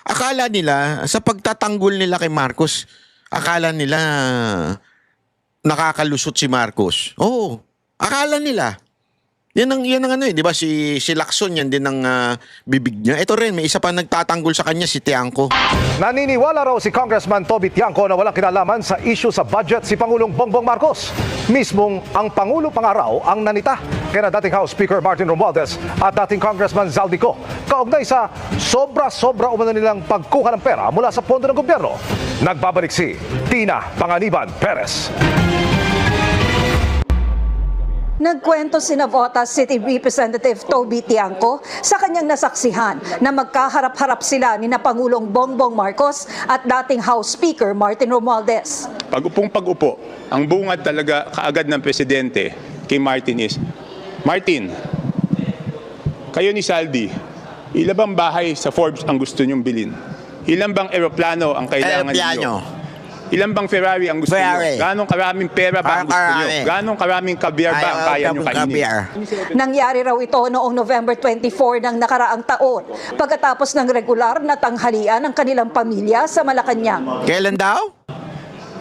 akala nila sa pagtatanggol nila kay Marcos, akala nila nakakalusot si Marcos. Oo, akala nila. Yan ang ano eh, di ba si Lacson yan din ang bibig niya. Ito rin, may isa pa nagtatanggol sa kanya, si Tiangco. Naniniwala raw si Congressman Toby Tiangco na walang kinalaman sa issue sa budget si Pangulong Bongbong Marcos. Mismong ang Pangulo pa nga raw ang nanita kaya dating House Speaker Martin Romualdez at dating Congressman Zaldico kaugnay sa sobra-sobra umano nilang pagkuha ng pera mula sa pondo ng gobyerno. Nagbabalik si Tina Panganiban Perez. Nagkwento si Navotas City Representative Toby Tiangco sa kanyang nasaksihan na magkaharap-harap sila ni na Pangulong Bongbong Marcos at dating House Speaker Martin Romualdez. Pag-upong-pag-upo, ang bungad talaga kaagad ng presidente kay Martin is, Martin, kayo ni Saldi, ilan bang bahay sa Forbes ang gusto nyong bilhin? Ilan bang eroplano ang kailangan niyo? Ilan bang Ferrari ang gusto niyo? Ganong karaming pera ba ang gusto niyo? Ganong karaming kabyar ba ang kaya niyo kainin? Nangyari raw ito noong November 24 ng nakaraang taon pagkatapos ng regular na tanghalian ng kanilang pamilya sa Malacanang. Kailan daw?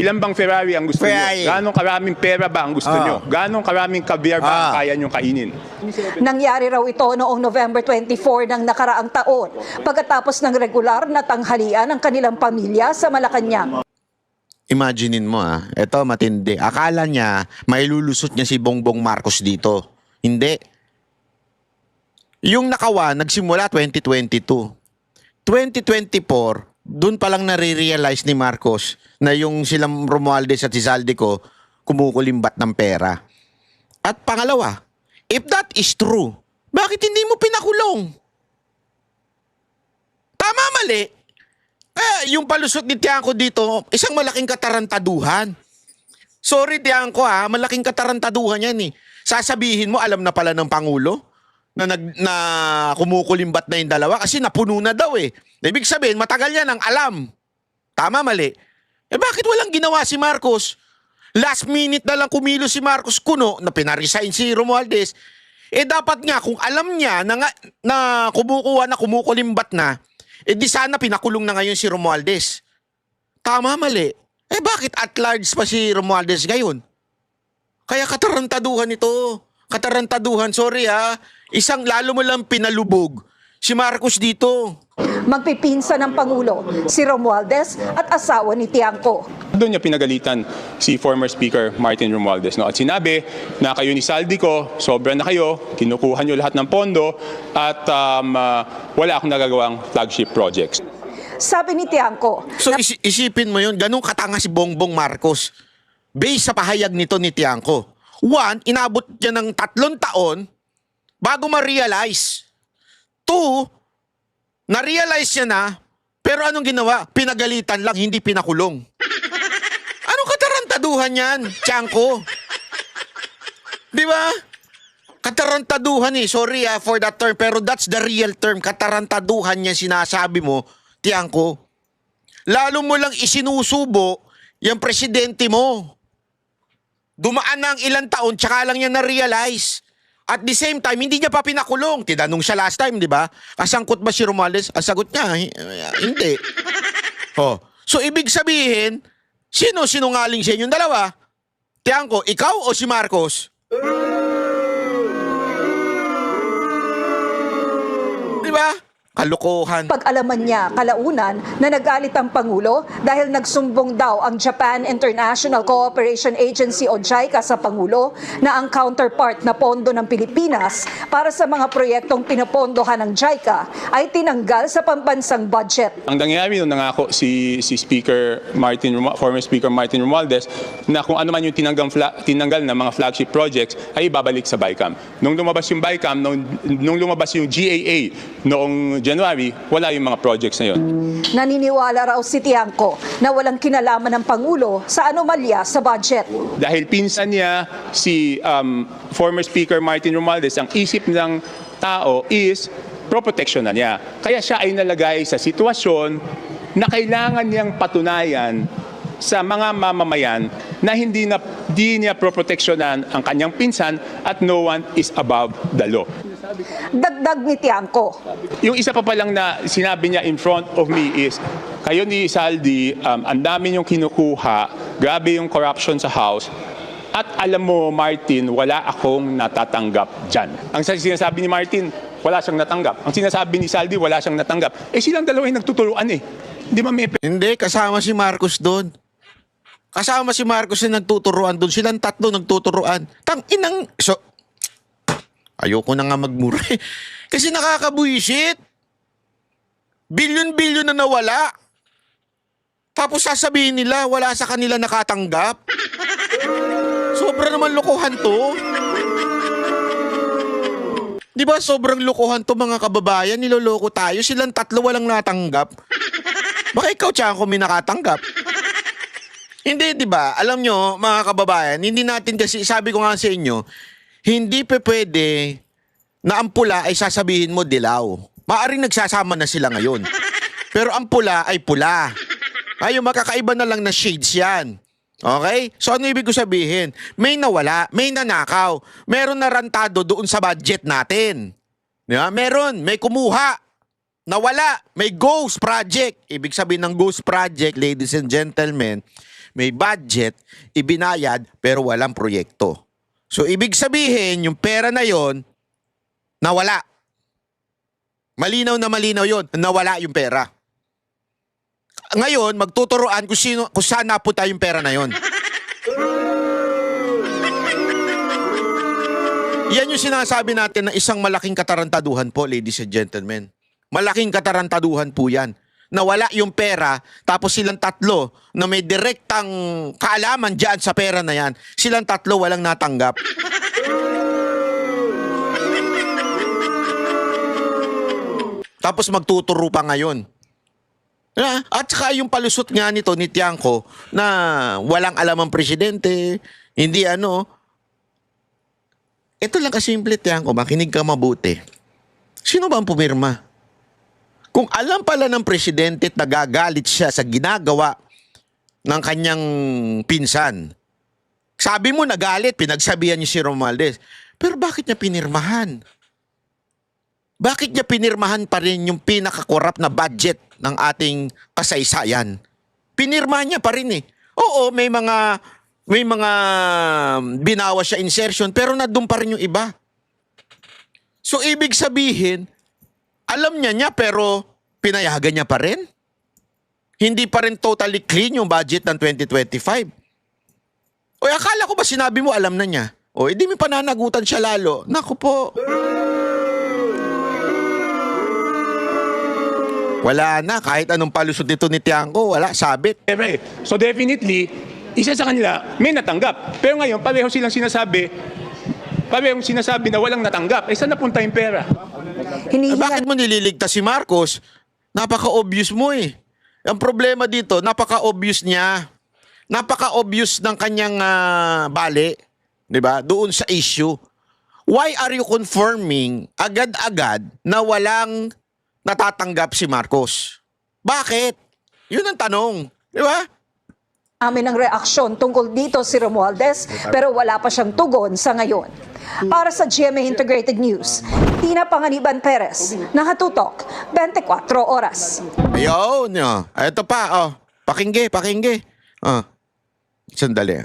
Ilan bang Ferrari ang gusto niyo? Ganong karaming pera ba ang gusto niyo? Ganong karaming kabyar ba ang kaya niyo kainin? Nangyari raw ito noong November 24 ng nakaraang taon pagkatapos ng regular na tanghalian ng kanilang pamilya sa Malacanang. Imaginein mo eto matindi. Akala niya mailulusot niya si Bongbong Marcos dito. Hindi. Yung nakawan, nagsimula 2022. 2024, dun palang nare-realize ni Marcos na yung silang Romualdez at si Zaldico kumukulimbat ng pera. At pangalawa, if that is true, bakit hindi mo pinakulong? Tama mali? Yung palusot ni Tiangco dito, isang malaking katarantaduhan. Sorry Tiangco malaking katarantaduhan yan eh. Sasabihin mo, alam na pala ng Pangulo na kumukulimbat na yung dalawa kasi napuno na daw eh. Ibig sabihin, matagal yan ang alam. Tama, mali. Bakit walang ginawa si Marcos? Last minute na lang kumilo si Marcos kuno na pinaresign si Romualdez. Dapat nga kung alam niya na kumukuha na kumukulimbat na, di sana pinakulong na ngayon si Romualdez. Tama, mali. Bakit at large pa si Romualdez ngayon? Kaya katarantaduhan ito. Katarantaduhan, sorry Isang lalo mo lang pinalubog si Marcos dito. Magpipinsa ng Pangulo si Romualdez at asawa ni Tiangco. Doon niya pinagalitan si former Speaker Martin Romualdez. At sinabi na kayo ni Zaldico, sobra na kayo, kinukuha niyo lahat ng pondo at wala akong nagagawang flagship projects. Sabi ni Tiangco. So isipin mo yun, ganun katanga si Bongbong Marcos. Based sa pahayag nito ni Tiangco. One, inabot niya ng 3 taon bago ma-realize. 2, na-realize niya na, pero anong ginawa? Pinagalitan lang, hindi pinakulong. Anong katarantaduhan yan, Tiangco? Di ba? Katarantaduhan sorry for that term, pero that's the real term. Katarantaduhan niya sinasabi mo, Tiangco. Lalo mo lang isinusubo yung presidente mo. Dumaan na ang ilang taon, tsaka lang niya na-realize. At the same time, hindi niya pa pinakulong. Tinanong siya last time, di ba? Kasangkot ba si Romualdez? Ang sagot niya, hindi. So, ibig sabihin, sino sinungaling sa inyong dalawa? Tiangco, ikaw o si Marcos? Di ba? Kalokohan. Pag-alaman niya kalaunan na nagalit ang Pangulo dahil nagsumbong daw ang Japan International Cooperation Agency o JICA sa Pangulo na ang counterpart na pondo ng Pilipinas para sa mga proyektong pinapondohan ng JICA ay tinanggal sa pambansang budget. Ang nangyari nung nangako si former Speaker Martin Romualdez na kung ano man yung tinanggal na mga flagship projects ay ibabalik sa BICAM. Nung lumabas yung BICAM, nung lumabas yung GAA noong January, wala yung mga projects na yun. Naniniwala raw si Tiangco na walang kinalaman ng Pangulo sa anomalya sa budget. Dahil pinsan niya si former Speaker Martin Romualdez, ang isip ng tao is pro-protection na niya. Kaya siya ay nalagay sa sitwasyon na kailangan niyang patunayan sa mga mamamayan na hindi niya pro-protectionan ang kanyang pinsan at no one is above the law. Dagdag ni Tiangco. Yung isa pa palang na sinabi niya in front of me is, kayo ni Saldi, ang dami yung kinukuha, grabe yung corruption sa House, at alam mo, Martin, wala akong natatanggap dyan. Ang sinasabi ni Martin, wala siyang natanggap. Ang sinasabi ni Saldi, wala siyang natanggap. Eh silang dalawa yung nagtuturuan eh. Di ba may Hindi, kasama si Marcos doon. Kasama si Marcos na nagtuturuan doon. Silang tatlo nagtuturuan. Ayoko na nga magmura eh. Kasi nakakabuisit. Bilyon-bilyon na nawala. Tapos sasabihin nila, wala sa kanila nakatanggap. Sobra naman lokohan to. Di ba sobrang lokohan to mga kababayan? Niloloko tayo. Silang tatlo walang natanggap. Baka ikaw, Tiangco, may nakatanggap. Hindi, di ba? Alam nyo, mga kababayan, hindi natin kasi, sabi ko nga sa inyo, hindi pwede na ang pula ay sasabihin mo dilaw. Maaring nagsasama na sila ngayon. Pero ang pula ay pula. Ay, makakaiba na lang na shades yan. Okay? So ano ibig ko sabihin? May nawala, may nanakaw, meron narantado doon sa budget natin. Di ba? Meron, may kumuha. Nawala, may ghost project. Ibig sabihin ng ghost project, ladies and gentlemen, may budget, ibinayad, pero walang proyekto. So, ibig sabihin, yung pera na yon nawala. Malinaw na malinaw yon, nawala yung pera. Ngayon, magtuturoan kung saan napunta yung pera na yon. Yan yung sinasabi natin na isang malaking katarantaduhan po, ladies and gentlemen. Malaking katarantaduhan po yan. Nawala yung pera, tapos silang tatlo na may direktang kaalaman dyan sa pera na yan, silang tatlo walang natanggap. Tapos magtuturo pa ngayon. At saka yung palusot nga nito ni Tiangco na walang alam ang presidente, hindi ano. Ito lang kasimple, Tiangco, makinig ka mabuti. Sino ba ang pumirma? Kung alam pala ng presidente at nagagalit siya sa ginagawa ng kanyang pinsan, sabi mo nagalit, pinagsabihan niya si Romualdez, pero bakit niya pinirmahan? Bakit niya pinirmahan pa rin yung pinakakorap na budget ng ating kasaysayan? Pinirmahan niya pa rin eh. Oo, may mga binawa siya insertion, pero nandun pa rin yung iba. So, ibig sabihin, alam niya pero pinayagan niya pa rin? Hindi pa rin totally clean yung budget ng 2025. O akala ko ba sinabi mo alam na niya? O hindi may pananagutan siya lalo. Naku po. Wala na. Kahit anong palusot dito ni Tiangco, wala. Sabit. So definitely, isa sa kanila may natanggap. Pero ngayon, parehong sinasabi na walang natanggap. Saan napunta yung pera? Bakit mo nililigtas si Marcos? Napaka-obvious mo eh. Ang problema dito, napaka-obvious niya. Napaka-obvious ng kanyang bali, 'di ba? Doon sa issue. Why are you confirming agad-agad na walang natatanggap si Marcos? Bakit? 'Yun ang tanong, 'di ba? Amin ang reaksyon tungkol dito si Romualdez pero wala pa siyang tugon sa ngayon. Para sa GMA Integrated News, Tina Panganiban Perez, nakatutok, 24 oras. Ayun, ito pa, pakingge. Sandali.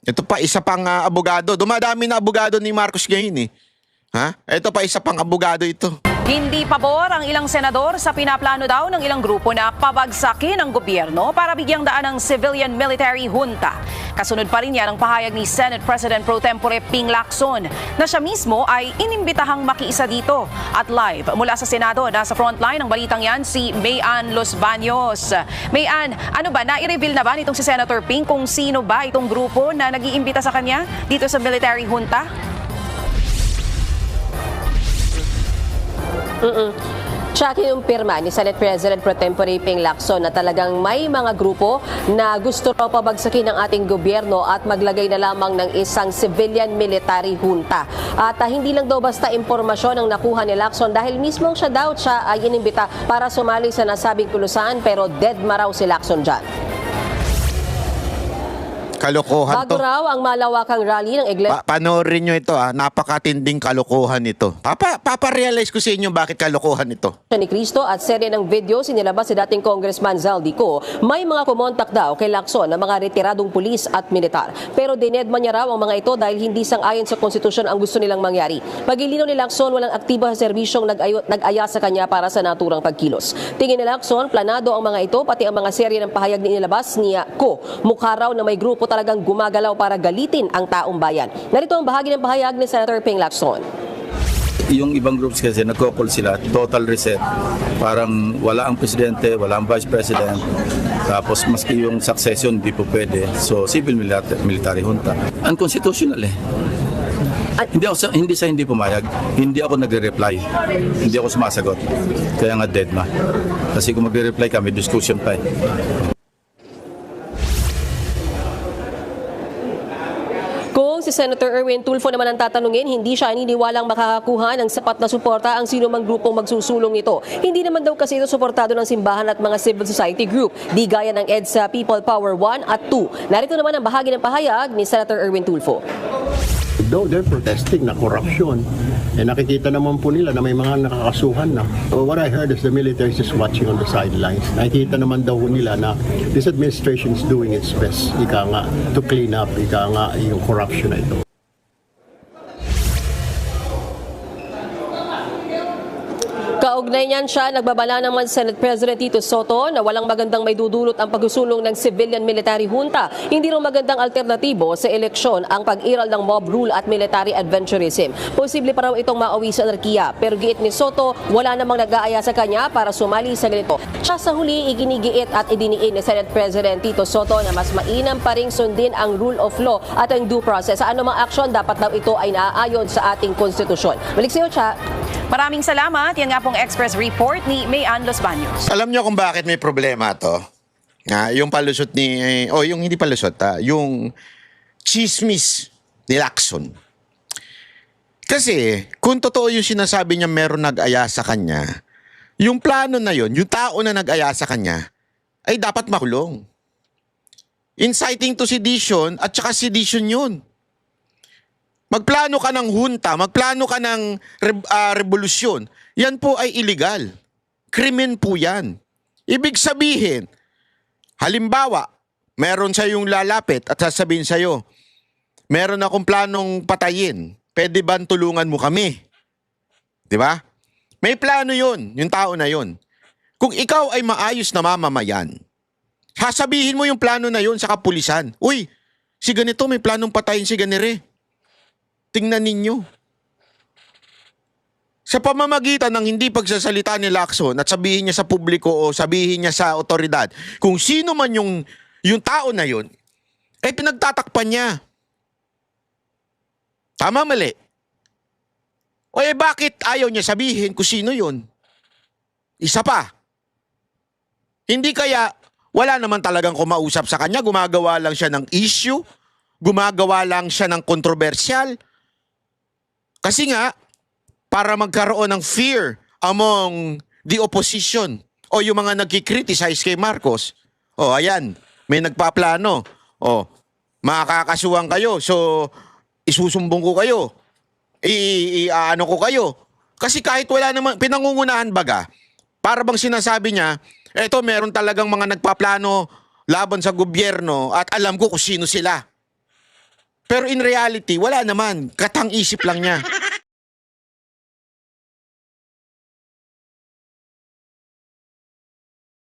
Ito pa, isa pang abogado. Dumadami na abogado ni Marcos ngayon eh. Ito pa, isa pang abogado ito. Hindi pabor ang ilang senador sa pinaplano daw ng ilang grupo na pabagsakin ang gobyerno para bigyang daan ng civilian-military junta. Kasunod pa rin yan ang pahayag ni Senate President Pro Tempore Ping Lacson na siya mismo ay inimbitahang makiisa dito. At live mula sa Senado, nasa frontline ng balitang yan si Mayan Los Baños. Mayan, ano ba, nai-reveal na ba nitong si Senator Ping kung sino ba itong grupo na nag-iimbita sa kanya dito sa military junta? Siya kinumpirma ni Senate President Pro Tempore Ping Lacson na talagang may mga grupo na gusto raw pabagsakin ng ating gobyerno at maglagay na lamang ng isang civilian-military junta. At hindi lang daw basta impormasyon ang nakuha ni Lacson dahil mismo siya ay inimbita para sumali sa nasabing kulusan pero dead ma raw si Lacson dyan. Kalokohan Bago to. raw ang malawakang rally ng Iglesia Panoorin nyo ito napakatinding kalokohan ito. Paparealize ko sa inyo bakit kalokohan ito. ni Cristo at serye ng video sinilabas si dating Congressman Zaldico, may mga kumontak daw kay Lacson ng mga retiradong pulis at militar. Pero dinedma niya raw ang mga ito dahil hindi sang-ayon sa konstitusyon ang gusto nilang mangyari. Pagilinaw ni Lacson, walang aktibo sa serbisyong nag-aya sa kanya para sa naturang pagkilos. Tingin ni Lacson, planado ang mga ito, pati ang mga serye ng pahayag ni inilabas niya ko. Mukha raw na may grupo talagang gumagalaw para galitin ang taong bayan. Narito ang bahagi ng pahayag ni Senator Ping Lacson. Yung ibang groups kasi nagko-call sila, total reset. Parang wala ang presidente, wala ang vice president. Tapos maski yung succession, di po pwede. So, civil military junta. Unconstitutional eh. Hindi pumayag. Hindi ako nagre-reply. Hindi ako sumasagot. Kaya nga dead ma. Kasi kung magre-reply kami, discussion pa eh. Kung si Senator Erwin Tulfo naman ang tatanungin, hindi siya aniniwalang makakakuha ng sapat na suporta ang sino mang grupong magsusulong ito. Hindi naman daw kasi ito suportado ng simbahan at mga civil society group, di gaya ng EDSA People Power 1 at 2. Narito naman ang bahagi ng pahayag ni Senator Erwin Tulfo. Though they're protesting na corruption, nakikita naman po nila na may mga nakakasuhan na. So what I heard is the military is just watching on the sidelines. Nakikita naman daw nila na this administration is doing its best, to clean up, yung corruption na ito. Kaugnay niyan siya, nagbabala naman Senate President Tito Soto na walang magandang may dudulot ang pagsusulong ng civilian military junta. Hindi rin magandang alternatibo sa eleksyon ang pag-iral ng mob rule at military adventurism. Posible pa raw itong mauwi sa anarkiya. Pero giit ni Soto, wala namang nag-aaya sa kanya para sumali sa ganito. Siya sa huli, iginigiit at idiniin ni Senate President Tito Soto na mas mainam pa ring sundin ang rule of law at ang due process. Sa anumang aksyon, dapat daw ito ay naaayon sa ating konstitusyon. Balik sa iyo, Cha. Maraming salamat. Yan nga pong Express Report ni Mayan Los Baños. Alam nyo kung bakit may problema to? Yung palusot yung hindi palusot, yung chismis ni Lacson. Kasi, kung totoo yung sinasabi niya meron nag-aya sa kanya, yung plano na yun, yung tao na nag-aya sa kanya, ay dapat makulong. Inciting to sedition at saka sedition yun. Magplano ka ng junta, magplano ka ng revolusyon, yan po ay illegal. Krimen po yan. Ibig sabihin, halimbawa, meron sa yung lalapit at sasabihin sa'yo, meron akong planong patayin, pwede ba tulungan mo kami? Di ba? May plano yun, yung tao na yun. Kung ikaw ay maayos na mamamayan, sasabihin mo yung plano na yun sa kapulisan. Uy, si ganito may planong patayin si ganire. Tingnan ninyo. Sa pamamagitan ng hindi pagsasalita ni Lacson at sabihin niya sa publiko o sabihin niya sa otoridad, kung sino man yung tao na yun, pinagtatakpan niya. Tama, mali. O bakit ayaw niya sabihin kung sino yun? Isa pa. Hindi kaya wala naman talagang kumausap sa kanya, gumagawa lang siya ng issue, gumagawa lang siya ng kontrobersyal. Kasi nga, para magkaroon ng fear among the opposition o yung mga nagkikriticize kay Marcos. Ayan, may nagpaplano. Makakasuhan kayo, so isusumbong ko kayo. Ano ko kayo. Kasi kahit wala naman, pinangungunahan baga, para bang sinasabi niya, eto meron talagang mga nagpaplano laban sa gobyerno at alam ko kung sino sila. Pero in reality, wala naman. Katang-isip lang niya.